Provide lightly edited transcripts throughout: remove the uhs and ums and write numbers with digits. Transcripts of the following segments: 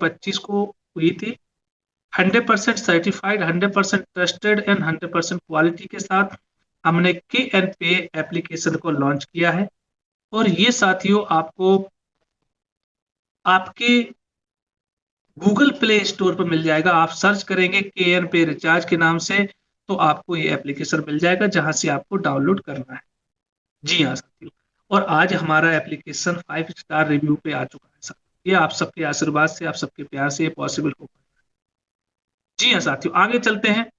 2025 को हुई थी। 100% सर्टिफाइड, 100% ट्रस्टेड एंड 100% क्वालिटी के साथ हमने के एन पे एप्लीकेशन को लॉन्च किया है। और ये साथियों आपको आपके गूगल प्ले स्टोर पर मिल जाएगा। आप सर्च करेंगे के एन पे रिचार्ज के नाम से तो आपको ये एप्लीकेशन मिल जाएगा, जहां से आपको डाउनलोड करना है। जी हाँ साथियों, और आज हमारा एप्लीकेशन 5 स्टार रिव्यू पे आ चुका है साथियों। ये आप सबके आशीर्वाद से, आप सबके प्यार से ये पॉसिबल हो पाया। जी हाँ साथियों, आगे चलते हैं।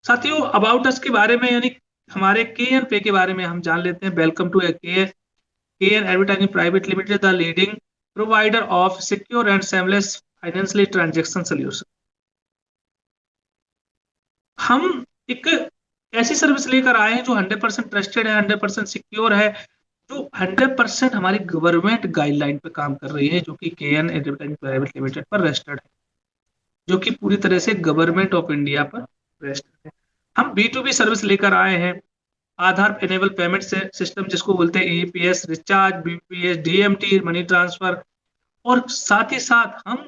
साथियों अबाउट अस के बारे में, यानी हमारे के एन पे के बारे में हम जान लेते हैं। वेलकम टू के N advertising private limited, the leading provider of secure and seamless financial transaction solution. हम एक ऐसी सर्विस लेकर आए हैं जो 100% ट्रस्टेड है, 100% सिक्योर है, जो 100% हमारी गवर्नमेंट गाइडलाइन पे काम कर रही है, जो कि के एन एडवर्टाइजिंग प्राइवेट लिमिटेड पर रजिस्टर्ड है, जो कि पूरी तरह से गवर्नमेंट ऑफ इंडिया पर रजिस्टर्ड है। हम B2B सर्विस लेकर आए हैं। आधार एनेबल पेमेंट सिस्टम जिसको बोलते हैं APS, recharge, BPS, DMT, money transfer, और साथ ही साथ हम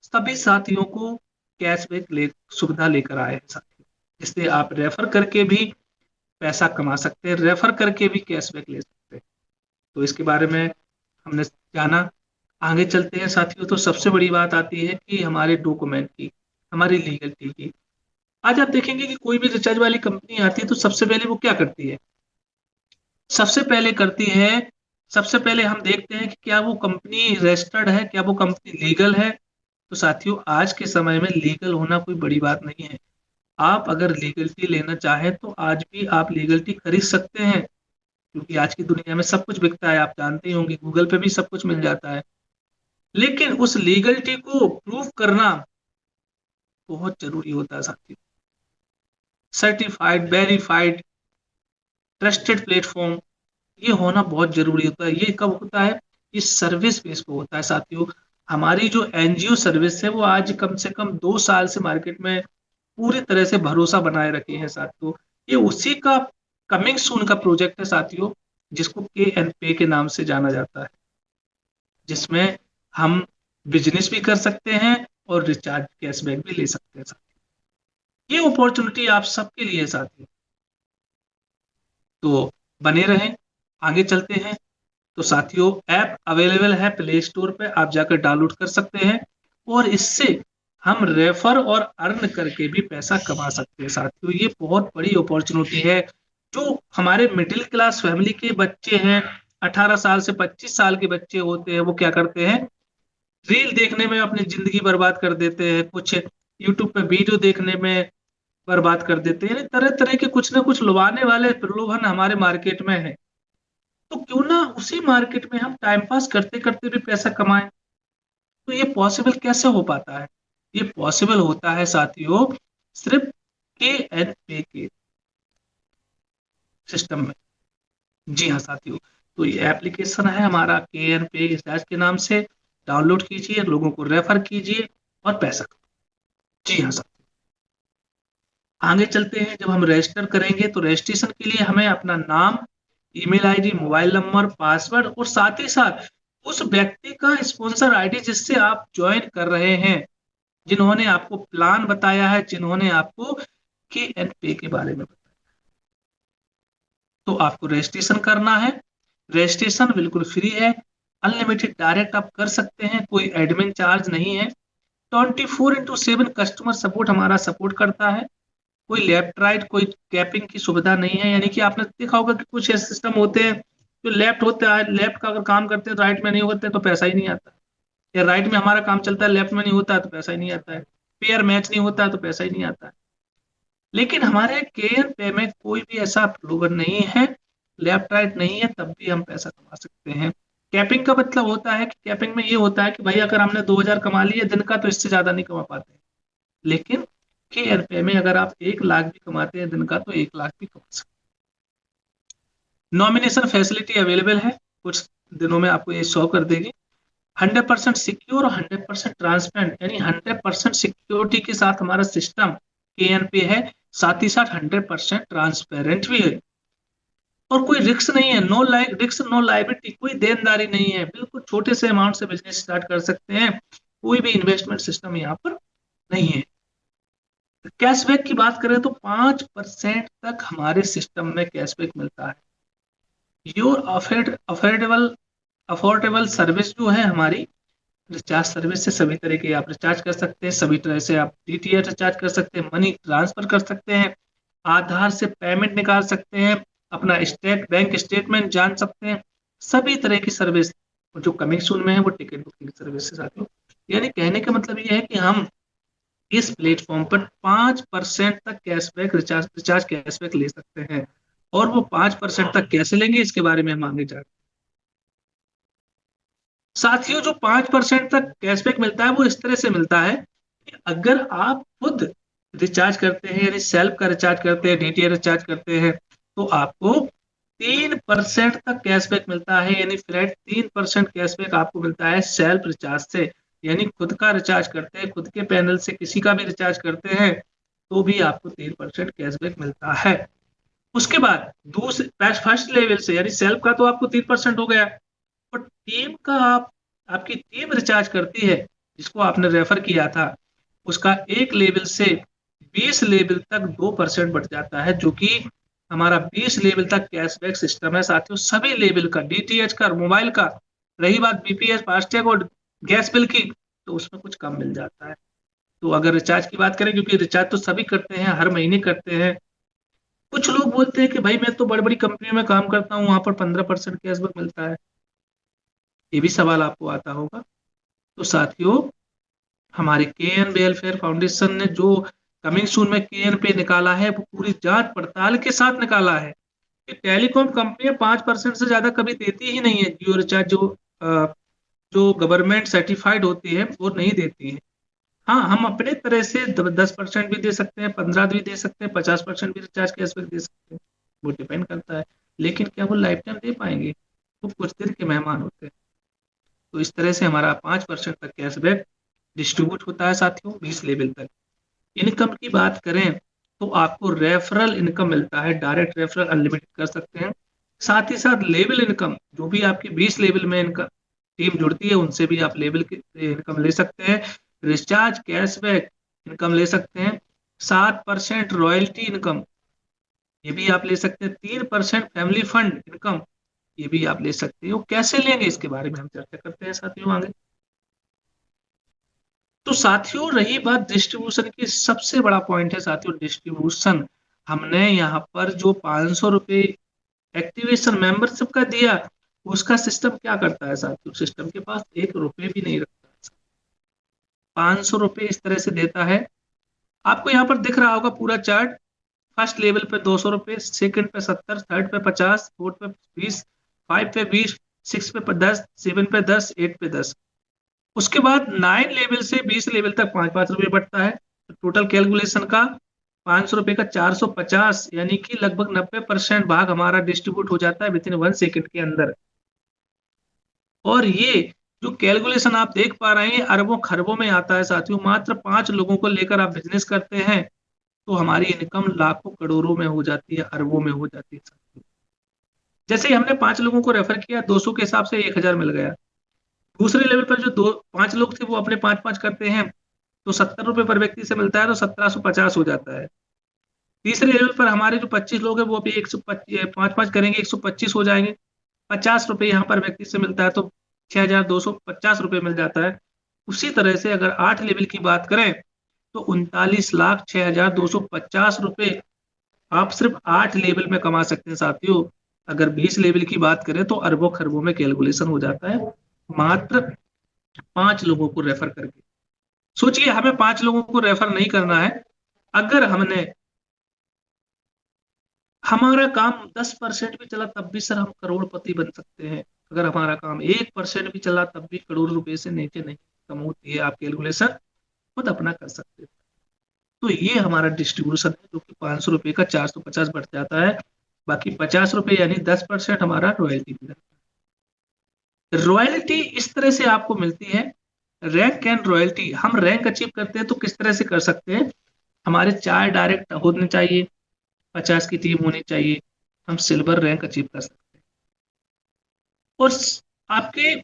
सभी साथियों को कैशबैक सुविधा लेकर आए हैं साथियों, जिससे आप रेफर करके भी पैसा कमा सकते हैं, रेफर करके भी कैशबैक ले सकते हैं। तो इसके बारे में हमने जाना। आगे चलते हैं साथियों। तो सबसे बड़ी बात आती है कि हमारे डॉक्यूमेंट की, हमारी लीगलिटी की। आज आप देखेंगे कि कोई भी रिचार्ज वाली कंपनी आती है तो सबसे पहले वो क्या करती है, सबसे पहले करती है, सबसे पहले हम देखते हैं कि क्या वो कंपनी रजिस्टर्ड है, क्या वो कंपनी लीगल है। तो साथियों आज के समय में लीगल होना कोई बड़ी बात नहीं है। आप अगर लीगलिटी लेना चाहें तो आज भी आप लीगलिटी खरीद सकते हैं, क्योंकि आज की दुनिया में सब कुछ बिकता है, आप जानते ही होंगे, गूगल पे भी सब कुछ मिल जाता है। लेकिन उस लीगलिटी को प्रूव करना बहुत जरूरी होता है साथियों। सर्टिफाइड, वेरीफाइड, ट्रस्टेड प्लेटफॉर्म, ये होना बहुत जरूरी होता है। ये कब होता है, इस सर्विस बेस पे होता है साथियों। हमारी जो एनजीओ सर्विस है वो आज कम से कम 2 साल से मार्केट में पूरी तरह से भरोसा बनाए रखे हैं साथियों। ये उसी का कमिंग सून का प्रोजेक्ट है साथियों, जिसको के एन पे के नाम से जाना जाता है, जिसमें हम बिजनेस भी कर सकते हैं और रिचार्ज कैशबैक भी ले सकते हैं साथियों। ये अपॉर्चुनिटी आप सबके लिए है साथियों, तो बने रहें। आगे चलते हैं। तो साथियों ऐप अवेलेबल है प्ले स्टोर पे, आप जाकर डाउनलोड कर सकते हैं, और इससे हम रेफर और अर्न करके भी पैसा कमा सकते हैं साथियों। ये बहुत बड़ी अपॉर्चुनिटी है। जो हमारे मिडिल क्लास फैमिली के बच्चे हैं, 18 साल से 25 साल के बच्चे होते हैं, वो क्या करते हैं, रील देखने में अपनी जिंदगी बर्बाद कर देते हैं, कुछ यूट्यूब पे वीडियो देखने में बर्बाद कर देते हैं। यानी तरह तरह के कुछ ना कुछ लुभाने वाले प्रलोभन हमारे मार्केट में है। तो क्यों ना उसी मार्केट में हम टाइम पास करते करते भी पैसा कमाएं। तो ये पॉसिबल कैसे हो पाता है, ये पॉसिबल होता है साथियों सिर्फ के एन पे के सिस्टम में। जी हाँ साथियों, तो ये एप्लीकेशन है हमारा के एन पे रिचार्ज के नाम से। डाउनलोड कीजिए, लोगों को रेफर कीजिए और पैसा कमाइए। जी हाँ साथियों, आगे चलते हैं। जब हम रजिस्टर करेंगे तो रजिस्ट्रेशन के लिए हमें अपना नाम, email ID, mobile number, password, और साथ ही साथ उस व्यक्ति का स्पॉन्सर आईडी जिससे आप ज्वाइन कर रहे हैं, जिन्होंने आपको प्लान बताया है, जिन्होंने आपको के एन पे के बारे में बताया, तो आपको रजिस्ट्रेशन करना है। रजिस्ट्रेशन बिल्कुल फ्री है, अनलिमिटेड डायरेक्ट आप कर सकते हैं, कोई एडमिन चार्ज नहीं है। 24/7 कस्टमर सपोर्ट हमारा सपोर्ट करता है। कोई लेफ्ट राइट, कोई कैपिंग की सुविधा नहीं है। यानी कि आपने देखा होगा कि कुछ ऐसे सिस्टम होते हैं जो लेफ्ट होता है, लेफ्ट का अगर काम करते हैं तो राइट में नहीं होते तो पैसा ही नहीं आता, या राइट में हमारा काम चलता है, लेफ्ट में नहीं होता है तो पैसा ही नहीं आता है, पेयर मैच नहीं होता है तो पैसा ही नहीं आता है। लेकिन हमारे केयर पे में कोई भी ऐसा प्रलोभन नहीं है, लेफ्ट राइट नहीं है, तब भी हम पैसा कमा सकते हैं। कैपिंग का मतलब होता है कि कैपिंग में ये होता है कि भाई अगर हमने 2,000 कमा लिए दिन का तो इससे ज्यादा नहीं कमा पाते। लेकिन के रुपए में अगर आप 1 लाख भी कमाते हैं दिन का तो 1 लाख भी कमा सकते हैं। नॉमिनेशन फैसिलिटी अवेलेबल है, कुछ दिनों में आपको ये शो कर देगी। 100% सिक्योर और 100% ट्रांसपेरेंट, यानी 100% सिक्योरिटी के साथ हमारा सिस्टम के एन पे है, साथ ही साथ 100% ट्रांसपेरेंट भी है। और कोई रिस्क नहीं है, नो रिस्क नो लाइबिलिटी, कोई देनदारी नहीं है, बिल्कुल छोटे से अमाउंट से बिजनेस स्टार्ट कर सकते हैं। कोई भी इन्वेस्टमेंट सिस्टम यहाँ पर नहीं है। कैशबैक की बात करें तो 5% तक हमारे सिस्टम में कैशबैक मिलता है। योर अफोर्डेबल अफोर्डेबल सर्विस जो है हमारी, रिचार्ज सर्विस से सभी तरह के आप रिचार्ज कर सकते हैं, सभी तरह से आप डीटीएच रिचार्ज कर सकते हैं, मनी ट्रांसफर कर सकते हैं, आधार से पेमेंट निकाल सकते हैं, अपना बैंक स्टेटमेंट जान सकते हैं, सभी तरह की सर्विस जो कमिंग सून में है वो टिकट बुकिंग सर्विस से साथियों। यानी कहने का मतलब ये है कि हम इस प्लेटफॉर्म पर 5% तक कैशबैक रिचार्ज कैशबैक ले सकते हैं। और वो 5% तक कैसे लेंगे इसके बारे में हम आगे जाएंगे। साथियों जो 5% तक कैशबैक मिलता है वो इस तरह से मिलता है कि अगर आप खुद रिचार्ज करते हैं, यानी सेल्फ का रिचार्ज करते हैं, डीटीएच रिचार्ज करते हैं, तो आपको 3% तक कैशबैक मिलता है। यानी फ्लैट 3% कैशबैक आपको मिलता है सेल्फ रिचार्ज से। यानी खुद का रिचार्ज करते हैं, खुद के पैनल से किसी का भी रिचार्ज करते हैं, तो भी आपको 3% कैशबैक मिलता है। उसके बाद दूसरे फर्स्ट लेवल से, यानी सेल्फ का तो आपको 3% हो गया, और टीम का आपकी टीम रिचार्ज करती है जिसको आपने रेफर किया था, उसका एक लेवल से 20 लेवल तक 2% बढ़ जाता है, जो कि हमारा 20 लेवल तक कैशबैक सिस्टम है साथियों। सभी लेवल का, डीटीएच का, मोबाइल का। रही बात बीपीएस, फास्टैग और गैस बिल की, तो उसमें कुछ कम मिल जाता है। तो अगर रिचार्ज की बात करें, क्योंकि रिचार्ज तो सभी करते हैं, हर महीने करते हैं। कुछ लोग बोलते हैं कि भाई मैं तो बड़ी बड़ी कंपनी में काम करता हूँ, वहां पर 15% कैशबैक मिलता है। ये भी सवाल आपको आता होगा। तो साथियों, हमारे के एन वेलफेयर फाउंडेशन ने जो कमिंग सून में के एन पे निकाला है, वो पूरी जांच पड़ताल के साथ निकाला है कि टेलीकॉम कंपनियां 5% से ज्यादा कभी देती ही नहीं है। जियो रिचार्ज जो गवर्नमेंट सर्टिफाइड होती है वो नहीं देती है। हाँ, हम अपने तरह से 10% भी दे सकते हैं, 15 भी दे सकते हैं, 50% भी रिचार्ज कैशबैक दे सकते हैं। वो डिपेंड करता है। लेकिन क्या वो लाइफ टाइम दे पाएंगे? वो कुछ दिन के मेहमान होते हैं। तो इस तरह से हमारा 5% तक कैशबैक डिस्ट्रीब्यूट होता है साथियों, 20 लेवल तक। इनकम की बात करें तो आपको रेफरल इनकम मिलता है, डायरेक्ट रेफरल अनलिमिटेड कर सकते हैं। साथ ही साथ लेवल इनकम, जो भी आपकी 20 लेवल में इनकम टीम जुड़ती है, उनसे भी आप लेवल की इनकम ले सकते हैं। रिचार्ज कैशबैक इनकम ले सकते हैं। 7% रॉयल्टी इनकम, ये भी आप ले सकते हैं। 3% फैमिली फंड इनकम, ये भी आप ले सकते हो। कैसे लेंगे इसके बारे में हम चर्चा करते हैं साथियों आगे। तो साथियों रही बात डिस्ट्रीब्यूशन की, सबसे बड़ा पॉइंट है साथियों डिस्ट्रीब्यूशन। हमने यहाँ पर जो 500 रुपये एक्टिवेशन मेंबरशिप का दिया, उसका सिस्टम क्या करता है साथियों? सिस्टम के पास 1 रुपये भी नहीं रखता है। 500 रुपये इस तरह से देता है। आपको यहाँ पर दिख रहा होगा पूरा चार्ट। फर्स्ट लेवल पे 200 रुपये, सेकंड पे 70, थर्ड पे 50, फोर्थ पे 20, फाइव पे 20, सिक्स पे 10, सेवन पे 10, एट पे 10। उसके बाद 9 लेवल से 20 लेवल तक 5-5 रुपये बढ़ता है। तो टोटल कैलकुलेशन का 500 रुपये का 450, यानी कि लगभग 90% भाग हमारा डिस्ट्रीब्यूट हो जाता है विद इन 1 सेकेंड के अंदर। और ये जो कैलकुलेशन आप देख पा रहे हैं अरबों खरबों में आता है साथियों। मात्र 5 लोगों को लेकर आप बिजनेस करते हैं तो हमारी इनकम लाखों करोड़ों में हो जाती है, अरबों में हो जाती है साथियों। जैसे ही हमने 5 लोगों को रेफर किया, 200 के हिसाब से 1000 मिल गया। दूसरे लेवल पर जो 5 लोग थे वो अपने 5-5 करते हैं, तो 70 रुपये पर व्यक्ति से मिलता है, तो 1750 हो जाता है। तीसरे लेवल पर हमारे जो 25 लोग हैं वो भी 125 करेंगे, 125 हो जाएंगे। 50 रुपये यहाँ पर व्यक्ति से मिलता है, तो 6250 रुपये मिल जाता है। उसी तरह से अगर 8 लेवल की बात करें तो 39,06,250 रुपये आप सिर्फ 8 लेवल में कमा सकते हैं साथियों। अगर 20 लेवल की बात करें तो अरबों खरबों में कैलकुलेशन हो जाता है, मात्र 5 लोगों को रेफर करके। सोचिए हमें 5 लोगों को रेफर नहीं करना है। अगर हमने हमारा काम 10% भी चला तब भी सर हम करोड़पति बन सकते हैं। अगर हमारा काम 1% भी चला तब भी करोड़ रुपए से नीचे नहीं कम होती है। आप कैलकुलेशन खुद अपना कर सकते हैं। तो ये हमारा डिस्ट्रीब्यूशन है, जो कि 500 रुपये का 450 बढ़ जाता है। बाकी 50 रुपये यानी 10% हमारा रॉयल्टी भी रहता है। रॉयल्टी इस तरह से आपको मिलती है, रैंक एंड रॉयल्टी। हम रैंक अचीव करते हैं तो किस तरह से कर सकते हैं? हमारे 4 डायरेक्ट होने चाहिए, 50 की टीम होनी चाहिए, हम सिल्वर रैंक अचीव कर सकते हैं। और आपके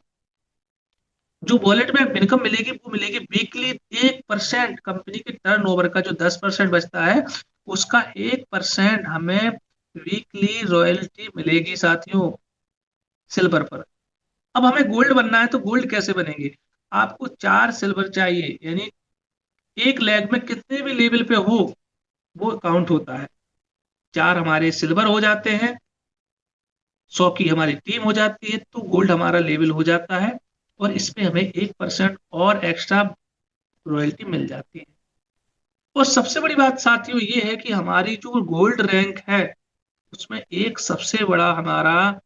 जो वॉलेट में इनकम मिलेगी वो मिलेगी वीकली 1%। कंपनी के टर्नओवर का जो 10% बचता है उसका 1% हमें वीकली रॉयल्टी मिलेगी साथियों, सिल्वर पर। अब हमें गोल्ड बनना है, तो गोल्ड कैसे बनेंगे? आपको 4 सिल्वर चाहिए, यानी एक लेग में कितने भी लेवल पे हो वो काउंट होता है। 4 हमारे सिल्वर हो जाते हैं, 100 की हमारी टीम हो जाती है, तो गोल्ड हमारा लेवल हो जाता है, और इसमें हमें 1% और एक्स्ट्रा रॉयल्टी मिल जाती है। और सबसे बड़ी बात साथियों ये है कि हमारी जो गोल्ड रैंक है उसमें एक सबसे बड़ा हमारा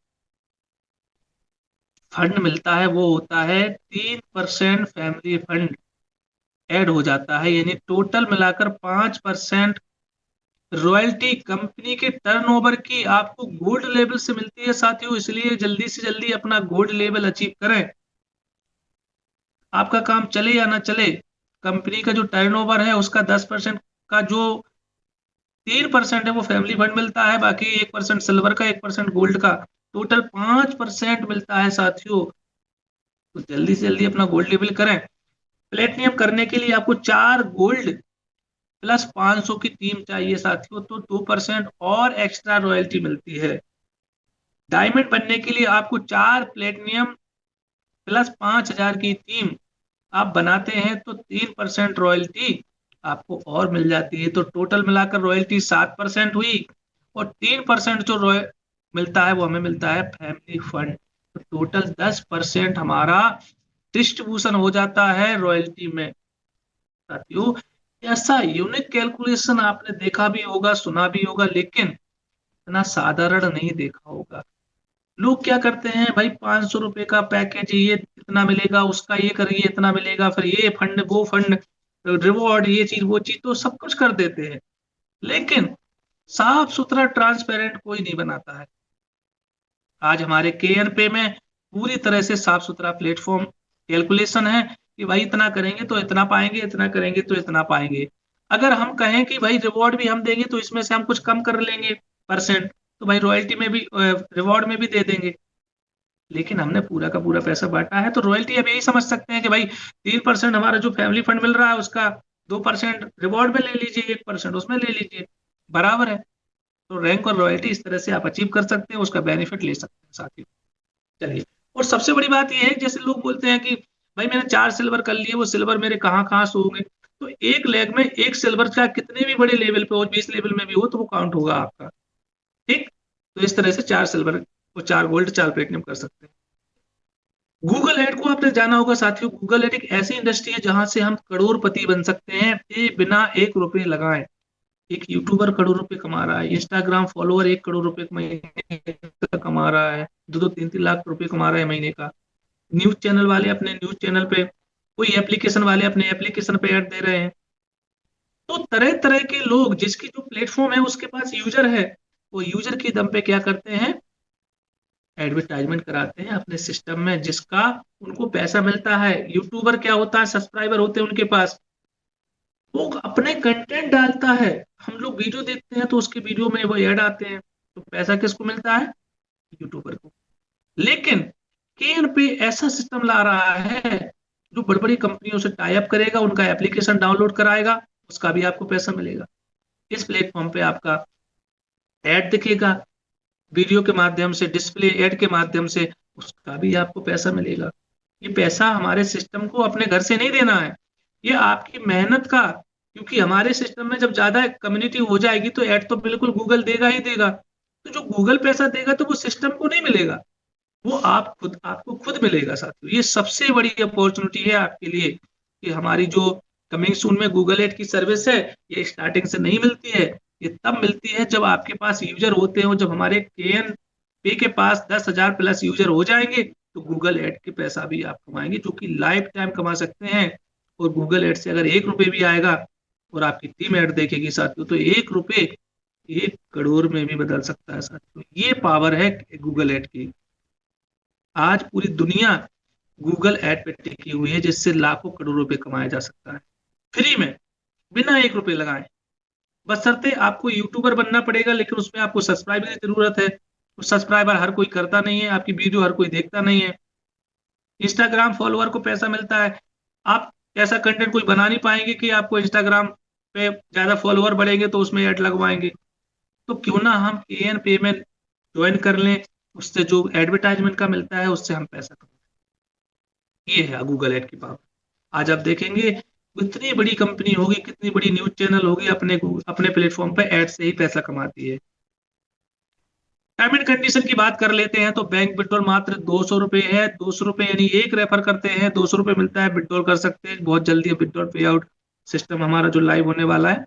फंड मिलता है, वो होता है 3% फैमिली फंड ऐड हो जाता है, यानी टोटल मिलाकर 5% रॉयल्टी कंपनी के टर्नओवर की आपको गोल्ड लेवल से मिलती है साथियों। इसलिए जल्दी से जल्दी अपना गोल्ड लेवल अचीव करें। आपका काम चले या ना चले, कंपनी का जो टर्नओवर है उसका 10% का जो 3% है वो फैमिली फंड मिलता है, बाकी 1% सिल्वर का, 1% गोल्ड का, टोटल 5% मिलता है साथियों। तो जल्दी से जल्दी अपना गोल्ड लेवल करें। प्लेटिनियम करने के लिए आपको 4 गोल्ड प्लस 500 की टीम चाहिए साथियों, तो 2% और एक्स्ट्रा रॉयल्टी मिलती है। डायमंड बनने के लिए आपको 4 प्लेटिनियम प्लस 5,000 की टीम आप बनाते हैं, तो 3% रॉयल्टी आपको और मिल जाती है। तो टोटल मिलाकर रॉयल्टी 7% हुई, और 3% जो रॉय मिलता है वो हमें मिलता है फैमिली फंड। तो टोटल 10% हमारा डिस्ट्रीब्यूशन हो जाता है रॉयल्टी में साथियों। ऐसा यूनिक कैलकुलेशन आपने देखा भी होगा, सुना भी होगा, लेकिन इतना साधारण नहीं देखा होगा। लोग क्या करते हैं भाई, 500 रुपए का पैकेज, ये इतना मिलेगा, उसका ये करिए इतना मिलेगा, फिर ये फंड वो फंड, रिवॉर्ड, ये चीज वो चीज, तो सब कुछ कर देते हैं, लेकिन साफ सुथरा ट्रांसपेरेंट कोई नहीं बनाता है। आज हमारे केएन पे में पूरी तरह से साफ सुथरा प्लेटफॉर्म कैलकुलेशन है कि भाई इतना करेंगे तो इतना पाएंगे, इतना करेंगे तो इतना पाएंगे। अगर हम कहें कि भाई रिवॉर्ड भी हम देंगे तो इसमें से हम कुछ कम कर लेंगे परसेंट, तो भाई रॉयल्टी में भी, रिवॉर्ड में भी दे देंगे। लेकिन हमने पूरा का पूरा पैसा बांटा है, तो रॉयल्टी अब यही समझ सकते हैं कि भाई 3% हमारा जो फैमिली फंड मिल रहा है उसका 2% रिवॉर्ड में ले लीजिए, 1% उसमें ले लीजिए, बराबर है। तो रैंक और रॉयल्टी इस तरह से आप अचीव कर सकते हैं, उसका बेनिफिट ले सकते हैं साथियों। चलिए, और सबसे बड़ी बात यह है, जैसे लोग बोलते हैं कि भाई मैंने 4 सिल्वर कर लिए, वो सिल्वर मेरे कहाँ कहाँ से होंगे? तो एक लेग में एक सिल्वर का कितने भी बड़े लेवल पे हो, 20 लेवल में भी हो, तो वो काउंट होगा आपका। ठीक, तो इस तरह से 4 सिल्वर और 4 गोल्ड 4 प्लेटिनम कर सकते हैं। गूगल एड को आपने जाना होगा साथियों। गूगल एड एक ऐसी इंडस्ट्री है जहां से हम करोड़पति बन सकते हैं, ये बिना 1 रुपए लगाए। एक यूट्यूबर करोड़ रुपए कमा रहा है, इंस्टाग्राम फॉलोअर 1 करोड़ रुपए महीने का कमा रहा है, 2-3 लाख रुपए कमा रहा है महीने का। न्यूज चैनल वाले अपने न्यूज चैनल पे, कोई एप्लीकेशन वाले अपने एप्लीकेशन पे ऐड दे रहे हैं। तो तरह तरह के लोग, जिसकी जो प्लेटफॉर्म है उसके पास यूजर है, वो यूजर के दम पे क्या करते हैं, एडवर्टाइजमेंट कराते हैं अपने सिस्टम में, जिसका उनको पैसा मिलता है। यूट्यूबर क्या होता है, सब्सक्राइबर होते हैं उनके पास, वो अपने कंटेंट डालता है, हम लोग वीडियो देखते हैं तो उसके वीडियो में वो ऐड आते हैं, तो पैसा किसको मिलता है? यूट्यूबर को। लेकिन केन पे ऐसा सिस्टम ला रहा है जो बड़ी बड़ी कंपनियों से टाई अप करेगा, उनका एप्लीकेशन डाउनलोड कराएगा, उसका भी आपको पैसा मिलेगा। इस प्लेटफॉर्म पे आपका एड दिखेगा वीडियो के माध्यम से, डिस्प्ले एड के माध्यम से, उसका भी आपको पैसा मिलेगा। ये पैसा हमारे सिस्टम को अपने घर से नहीं देना है, ये आपकी मेहनत का, क्योंकि हमारे सिस्टम में जब ज्यादा कम्युनिटी हो जाएगी तो ऐड तो बिल्कुल गूगल देगा ही देगा। तो जो गूगल पैसा देगा तो वो सिस्टम को नहीं मिलेगा, वो आपको खुद मिलेगा साथियों। ये सबसे बड़ी अपॉर्चुनिटी है आपके लिए कि हमारी जो कमिंग सून में गूगल एड की सर्विस है, ये स्टार्टिंग से नहीं मिलती है। ये तब मिलती है जब आपके पास यूजर होते हैं, जब हमारे केएन पे के पास 10,000 प्लस यूजर हो जाएंगे, तो गूगल एड के पैसा भी आप कमाएंगे, जो कि लाइफ टाइम कमा सकते हैं। और गूगल एड से अगर 1 रुपए भी आएगा और आपकी टीम एड देखेगी साथियों, तो 1 रुपए 1 करोड़ में भी बदल सकता है साथियों। ये पावर है गूगल एड की। आज पूरी दुनिया गूगल एड पे टिकी हुई है, जिससे लाखों करोड़ रुपए कमाया जा सकता है फ्री में, बिना 1 रुपए लगाए। बशर्ते आपको यूट्यूबर बनना पड़ेगा, लेकिन उसमें आपको सब्सक्राइबर की जरूरत है। तो सब्सक्राइबर हर कोई करता नहीं है, आपकी वीडियो हर कोई देखता नहीं है। इंस्टाग्राम फॉलोअर को पैसा मिलता है। आप ऐसा कंटेंट कोई बना नहीं पाएंगे कि आपको इंस्टाग्राम पे ज्यादा फॉलोअर बढ़ेंगे तो उसमें ऐड लगवाएंगे। तो क्यों ना हम एन पे में ज्वाइन कर लें, उससे जो एडवर्टाइजमेंट का मिलता है उससे हम पैसा कमाएं। ये है गूगल एड की पावर। आज आप देखेंगे कितनी बड़ी कंपनी होगी, कितनी बड़ी न्यूज चैनल होगी, अपने प्लेटफॉर्म पे एड से ही पैसा कमाती है। पेमेंट कंडीशन की बात कर लेते हैं तो बैंक विड्रॉल मात्र 200 रुपये है। 200 रुपये यानी एक रेफर करते हैं 200 रुपये मिलता है, विड्रॉल कर सकते हैं बहुत जल्दी। विड्रॉल पे आउट सिस्टम हमारा जो लाइव होने वाला है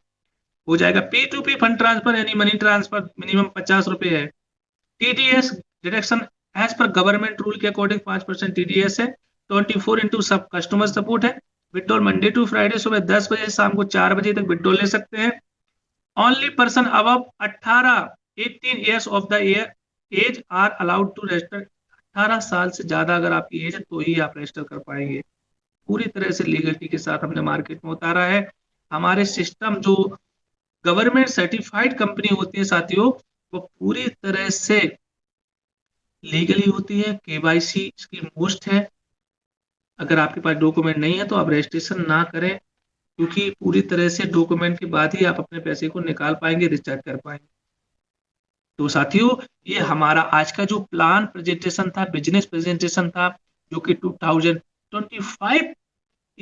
हो जाएगा। P to P fund transfer यानी मनी ट्रांसफर मिनिमम 50 रुपये है। TDS deduction as per government rule के अकॉर्डिंग 5% टीडीएस है। 24 इंटू सब कस्टमर सपोर्ट है। विड्रॉल मंडे टू फ्राइडे सुबह 10 बजे से शाम को 4 बजे तक विड्रॉल ले सकते हैं। Only person above 18 of the year age are allowed to register. 18 साल से ज्यादा अगर आपकी एज है तो ही आप रजिस्टर कर पाएंगे। पूरी तरह से लीगलिटी के साथ हमने मार्केट में उतारा है। हमारे सिस्टम जो गवर्नमेंट सर्टिफाइड कंपनी होती है साथियों, वो पूरी तरह से लीगली होती है। केवाईसी इसकी मोस्ट है। अगर आपके पास डॉक्यूमेंट नहीं है तो आप रजिस्ट्रेशन ना करें, क्योंकि पूरी तरह से डॉक्यूमेंट के बाद ही आप अपने पैसे को निकाल पाएंगे, रिचार्ज कर पाएंगे। तो साथियों, ये हमारा आज का जो प्लान प्रेजेंटेशन था, बिजनेस प्रेजेंटेशन था, जो कि 2025